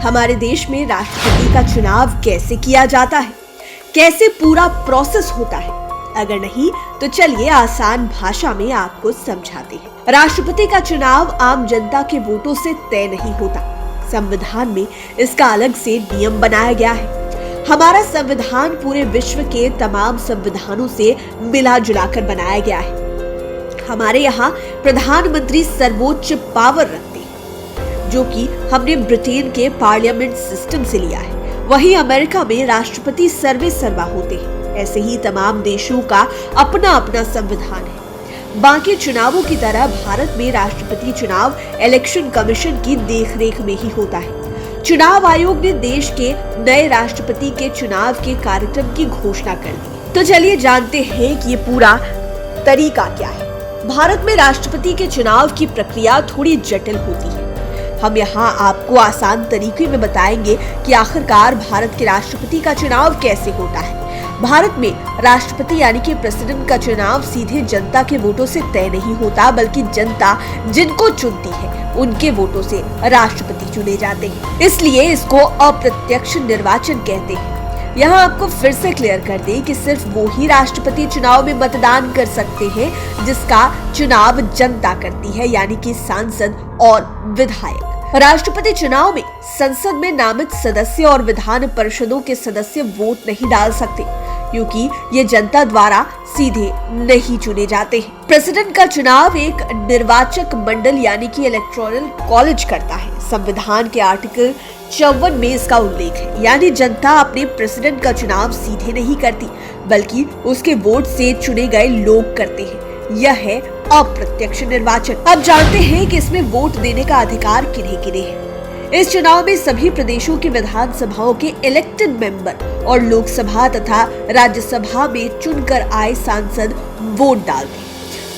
हमारे देश में राष्ट्रपति का चुनाव कैसे किया जाता है, कैसे पूरा प्रोसेस होता है। अगर नहीं तो चलिए आसान भाषा में आपको समझाते हैं। राष्ट्रपति का चुनाव आम जनता के वोटों से तय नहीं होता। संविधान में इसका अलग से नियम बनाया गया है। हमारा संविधान पूरे विश्व के तमाम संविधानों से मिला जुलाकर बनाया गया है। हमारे यहाँ प्रधानमंत्री सर्वोच्च पावर रखते हैं, जो कि हमने ब्रिटेन के पार्लियामेंट सिस्टम से लिया है। वहीं अमेरिका में राष्ट्रपति सर्वे सर्वा होते हैं। ऐसे ही तमाम देशों का अपना अपना संविधान है। बाकी चुनावों की तरह भारत में राष्ट्रपति चुनाव इलेक्शन कमीशन की देखरेख में ही होता है। चुनाव आयोग ने देश के नए राष्ट्रपति के चुनाव के कार्यक्रम की घोषणा कर दी। तो चलिए जानते हैं कि ये पूरा तरीका क्या है। भारत में राष्ट्रपति के चुनाव की प्रक्रिया थोड़ी जटिल होती है। हम यहाँ आपको आसान तरीके में बताएंगे कि आखिरकार भारत के राष्ट्रपति का चुनाव कैसे होता है। भारत में राष्ट्रपति यानी कि प्रेसिडेंट का चुनाव सीधे जनता के वोटों से तय नहीं होता, बल्कि जनता जिनको चुनती है उनके वोटों से राष्ट्रपति चुने जाते हैं। इसलिए इसको अप्रत्यक्ष निर्वाचन कहते हैं। यहाँ आपको फिर से क्लियर कर दें कि सिर्फ वो ही राष्ट्रपति चुनाव में मतदान कर सकते हैं जिसका चुनाव जनता करती है, यानी कि सांसद और विधायक। राष्ट्रपति चुनाव में संसद में नामित सदस्य और विधान परिषदों के सदस्य वोट नहीं डाल सकते, क्योंकि ये जनता द्वारा सीधे नहीं चुने जाते हैं। प्रेसिडेंट का चुनाव एक निर्वाचक मंडल यानी कि इलेक्टोरल कॉलेज करता है। संविधान के आर्टिकल 54 में इसका उल्लेख है, यानी जनता अपने प्रेसिडेंट का चुनाव सीधे नहीं करती, बल्कि उसके वोट से चुने गए लोग करते हैं। यह है अप्रत्यक्ष निर्वाचन। अब जानते हैं कि इसमें वोट देने का अधिकार किन्हें-किन्हें है। इस चुनाव में सभी प्रदेशों की विधानसभाओं के इलेक्टेड मेंबर और लोकसभा तथा राज्यसभा में चुनकर आए सांसद वोट डालते हैं।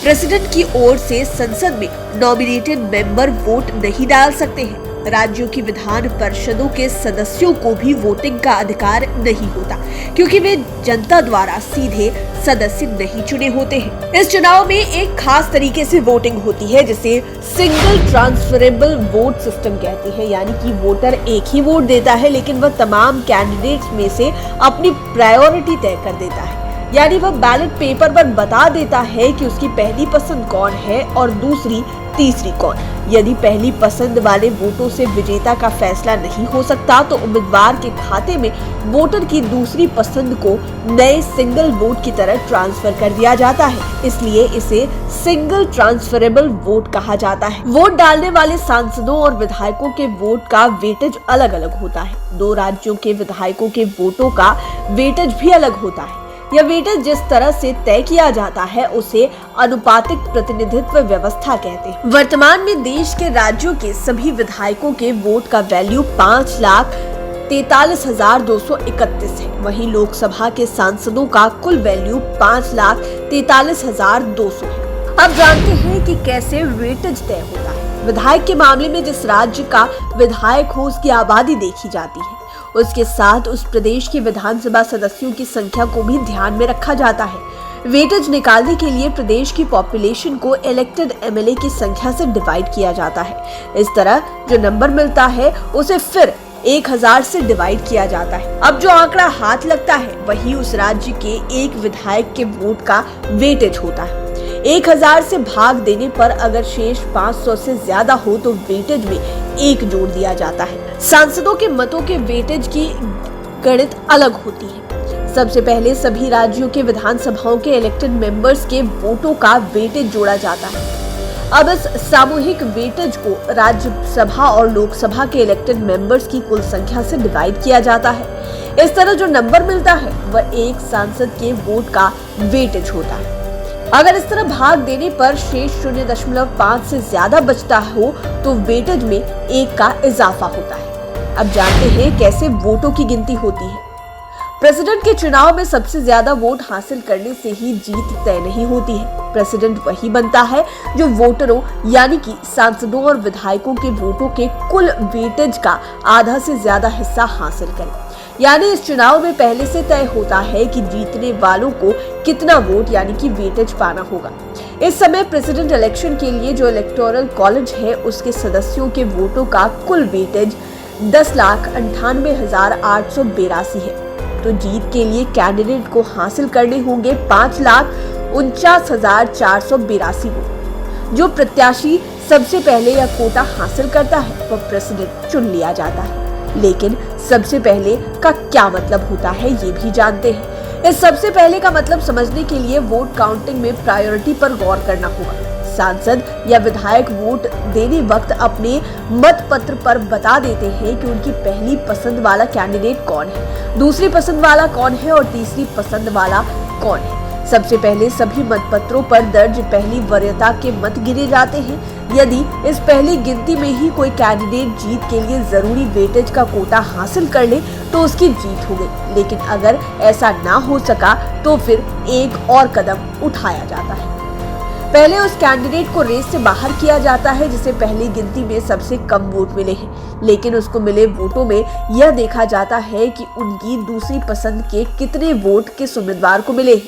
प्रेसिडेंट की ओर से संसद में नॉमिनेटेड मेंबर वोट नहीं डाल सकते हैं। राज्यों की विधान परिषदों के सदस्यों को भी वोटिंग का अधिकार नहीं होता, क्योंकि वे जनता द्वारा सीधे सदस्य नहीं चुने होते हैं। इस चुनाव में एक खास तरीके से वोटिंग होती है, जिसे सिंगल ट्रांसफरेबल वोट सिस्टम कहते हैं, यानी कि वोटर एक ही वोट देता है, लेकिन वह तमाम कैंडिडेट्स में से अपनी प्रायोरिटी तय कर देता है। यानी वह बैलेट पेपर पर बता देता है कि उसकी पहली पसंद कौन है और दूसरी तीसरी कौन। यदि पहली पसंद वाले वोटों से विजेता का फैसला नहीं हो सकता तो उम्मीदवार के खाते में वोटर की दूसरी पसंद को नए सिंगल वोट की तरह ट्रांसफर कर दिया जाता है। इसलिए इसे सिंगल ट्रांसफरेबल वोट कहा जाता है। वोट डालने वाले सांसदों और विधायकों के वोट का वेटेज अलग अलग होता है। 2 राज्यों के विधायकों के वोटों का वेटेज भी अलग होता है। यह वेटेज जिस तरह से तय किया जाता है उसे अनुपातिक प्रतिनिधित्व व्यवस्था कहते हैं। वर्तमान में देश के राज्यों के सभी विधायकों के वोट का वैल्यू 5,43,231 है। वहीं लोकसभा के सांसदों का कुल वैल्यू 5,43,200 है। अब जानते हैं कि कैसे वेटेज तय होता है। विधायक के मामले में जिस राज्य का विधायक हो उसकी आबादी देखी जाती है। उसके साथ उस प्रदेश के विधानसभा सदस्यों की संख्या को भी ध्यान में रखा जाता है। वेटेज निकालने के लिए प्रदेश की पॉपुलेशन को इलेक्टेड एमएलए की संख्या से डिवाइड किया जाता है। इस तरह जो नंबर मिलता है उसे फिर 1000 से डिवाइड किया जाता है। अब जो आंकड़ा हाथ लगता है वही उस राज्य के एक विधायक के वोट का वेटेज होता है। 1000 से भाग देने पर अगर शेष 500 से ज्यादा हो तो वेटेज में 1 जोड़ दिया जाता है। सांसदों के मतों के वेटेज की गणित अलग होती है। सबसे पहले सभी राज्यों के विधानसभाओं के इलेक्टेड मेंबर्स के वोटों का वेटेज जोड़ा जाता है। अब इस सामूहिक वेटेज को राज्यसभा और लोकसभा के इलेक्टेड मेंबर्स की कुल संख्या से डिवाइड किया जाता है। इस तरह जो नंबर मिलता है वह एक सांसद के वोट का वेटेज होता है। अगर इस तरह भाग देने पर शेष 0.5 से ज्यादा बचता हो तो वेटेज में 1 का इजाफा होता है। अब जानते हैं कैसे वोटों की गिनती होती है। प्रेसिडेंट के चुनाव में सबसे ज्यादा वोट हासिल करने से ही जीत तय नहीं होती है। प्रेसिडेंट वही बनता है जो वोटरों यानी कि सांसदों और विधायकों के वोटों के कुल वेटेज का आधा से ज्यादा हिस्सा हासिल करे। यानी इस चुनाव में पहले से तय होता है कि जीतने वालों को कितना वोट यानी कि वेटेज पाना होगा। इस समय प्रेसिडेंट इलेक्शन के लिए जो इलेक्टोरल कॉलेज है उसके सदस्यों के वोटों का कुल वेटेज 10,98,882 है, तो जीत के लिए कैंडिडेट को हासिल करने होंगे 5,49,482 वोट। जो प्रत्याशी सबसे पहले यह कोटा हासिल करता है वह प्रेसिडेंट चुन लिया जाता है। लेकिन सबसे पहले का क्या मतलब होता है ये भी जानते हैं। इस सबसे पहले का मतलब समझने के लिए वोट काउंटिंग में प्रायोरिटी पर गौर करना होगा। सांसद या विधायक वोट देने वक्त अपने मत पत्र पर बता देते हैं कि उनकी पहली पसंद वाला कैंडिडेट कौन है, दूसरी पसंद वाला कौन है और तीसरी पसंद वाला कौन है। सबसे पहले सभी मतपत्रों पर दर्ज पहली वरीयता के मत गिने जाते हैं। यदि इस पहली गिनती में ही कोई कैंडिडेट जीत के लिए जरूरी वेटेज का कोटा हासिल कर ले तो उसकी जीत हो गई। लेकिन अगर ऐसा ना हो सका तो फिर एक और कदम उठाया जाता है। पहले उस कैंडिडेट को रेस से बाहर किया जाता है जिसे पहली गिनती में सबसे कम वोट मिले हैं, लेकिन उसको मिले वोटों में यह देखा जाता है कि उनकी दूसरी पसंद के कितने वोट किस उम्मीदवार को मिले।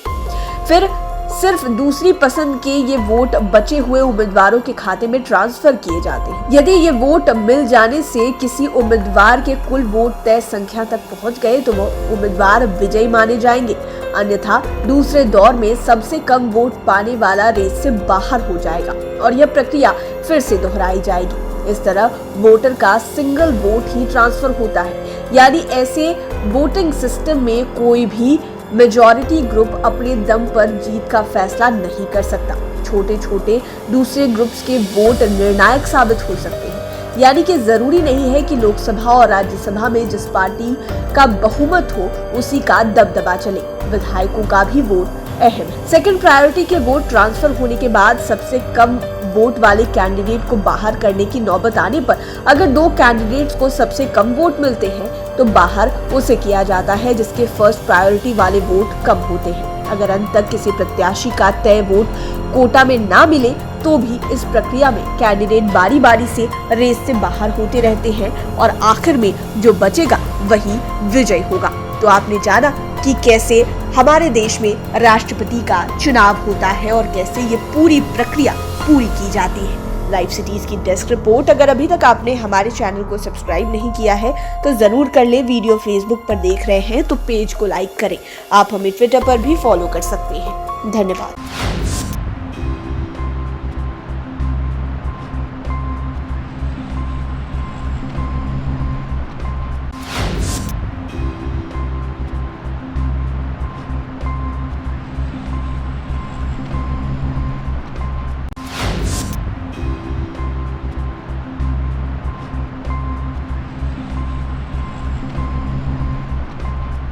फिर सिर्फ दूसरी पसंद के ये वोट बचे हुए उम्मीदवारों के खाते में ट्रांसफर किए जाते हैं। यदि ये वोट मिल जाने से किसी उम्मीदवार के कुल वोट तय संख्या तक पहुंच गए तो वो उम्मीदवार विजयी माने जाएंगे, अन्यथा दूसरे दौर में सबसे कम वोट पाने वाला रेस से बाहर हो जाएगा और यह प्रक्रिया फिर से दोहराई जाएगी। इस तरह वोटर का सिंगल वोट ही ट्रांसफर होता है, यानी ऐसे वोटिंग सिस्टम में कोई भी मेजॉरिटी ग्रुप अपने दम पर जीत का फैसला नहीं कर सकता। छोटे छोटे दूसरे ग्रुप्स के वोट निर्णायक साबित हो सकते हैं, यानी कि जरूरी नहीं है कि लोकसभा और राज्यसभा में जिस पार्टी का बहुमत हो उसी का दबदबा चले। विधायकों का भी वोट अहम है। सेकंड प्रायोरिटी के वोट ट्रांसफर होने के बाद सबसे कम वोट वाले कैंडिडेट को बाहर करने की नौबत आने पर अगर दो कैंडिडेट्स को सबसे कम वोट मिलते हैं तो बाहर उसे किया जाता है जिसके फर्स्ट प्रायोरिटी वाले वोट कम होते हैं। अगर अंत तक किसी प्रत्याशी का तय वोट कोटा में ना मिले तो भी इस प्रक्रिया में कैंडिडेट बारी बारी से रेस से बाहर होते रहते हैं और आखिर में जो बचेगा वही विजयी होगा। तो आपने जाना कि कैसे हमारे देश में राष्ट्रपति का चुनाव होता है और कैसे ये पूरी प्रक्रिया पूरी की जाती है। लाइव सिटीज की डेस्क रिपोर्ट। अगर अभी तक आपने हमारे चैनल को सब्सक्राइब नहीं किया है तो जरूर कर ले। वीडियो फेसबुक पर देख रहे हैं तो पेज को लाइक करें। आप हमें ट्विटर पर भी फॉलो कर सकते हैं। धन्यवाद।